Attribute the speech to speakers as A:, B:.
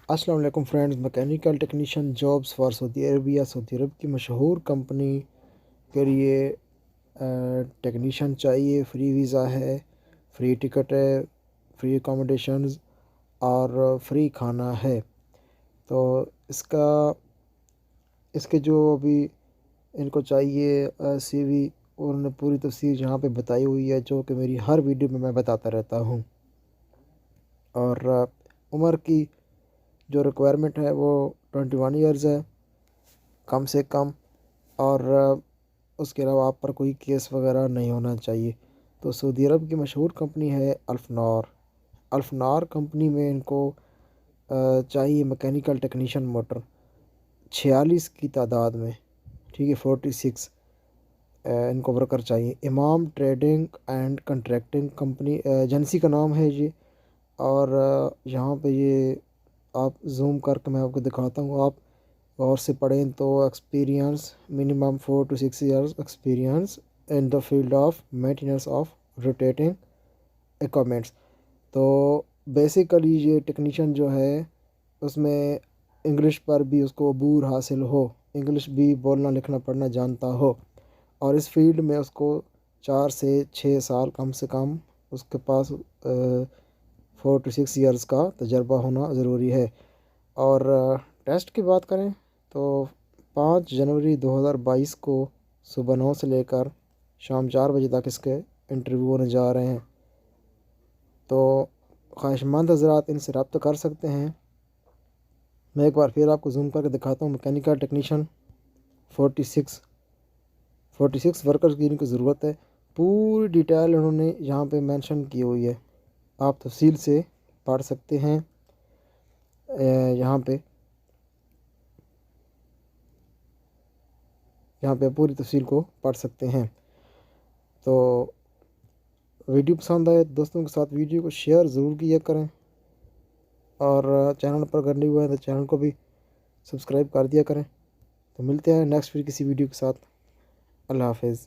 A: السلام علیکم friends, mechanical technician jobs for Saudi Arabia. سعودی عرب کی مشہور کمپنی کے لیے ٹیکنیشین چاہیے۔ فری ویزا ہے، فری ٹکٹ ہے، فری اکاموڈیشنز اور فری کھانا ہے۔ تو اس کے جو ابھی ان کو چاہیے سی وی، انہوں نے پوری تفصیل یہاں پہ بتائی ہوئی ہے، جو کہ میری ہر ویڈیو میں بتاتا رہتا ہوں۔ اور عمر کی جو ریکوائرمنٹ ہے وہ 21 ایئرز ہے کم سے کم، اور اس کے علاوہ آپ پر کوئی کیس وغیرہ نہیں ہونا چاہیے۔ تو سعودی عرب کی مشہور کمپنی ہے الفنار کمپنی میں ان کو چاہیے میکینیکل ٹیکنیشین موٹر 46 کی تعداد میں، ٹھیک ہے، 46 ان کو ورکر چاہیے۔ امام trading and contracting company agency کا نام ہے یہ، اور یہاں پہ یہ آپ زوم کر کے میں آپ کو دکھاتا ہوں، آپ غور سے پڑھیں تو experience minimum 4 to 6 years experience in the field of maintenance of rotating equipments. تو بیسیکلی یہ ٹیکنیشین جو ہے اس میں انگلش پر بھی اس کو عبور حاصل ہو، انگلش بھی بولنا لکھنا پڑھنا جانتا ہو، اور اس فیلڈ میں اس کو 4 سے 6 سال کم سے کم اس کے پاس 4 to 6 ایئرز کا تجربہ ہونا ضروری ہے۔ اور ٹیسٹ کی بات کریں تو 5 جنوری 2022 کو صبح 9 سے لے کر شام 4 بجے تک اس کے انٹرویو ہونے جا رہے ہیں۔ تو خواہش مند حضرات ان سے رابطہ کر سکتے ہیں۔ میں ایک بار پھر آپ کو زوم کر کے دکھاتا ہوں، میکینیکل ٹیکنیشین 46 ورکرز کی ان کی ضرورت ہے۔ پوری ڈیٹیل انہوں نے یہاں پہ مینشن کی ہوئی ہے، آپ تفصیل سے پڑھ سکتے ہیں یہاں پہ پوری تفصیل کو پڑھ سکتے ہیں۔ تو ویڈیو پسند آئے دوستوں کے ساتھ ویڈیو کو شیئر ضرور کیا کریں، اور چینل پر اگر نہیں ہوا ہے تو چینل کو بھی سبسکرائب کر دیا کریں۔ تو ملتے ہیں نیکسٹ کسی ویڈیو کے ساتھ۔ اللہ حافظ۔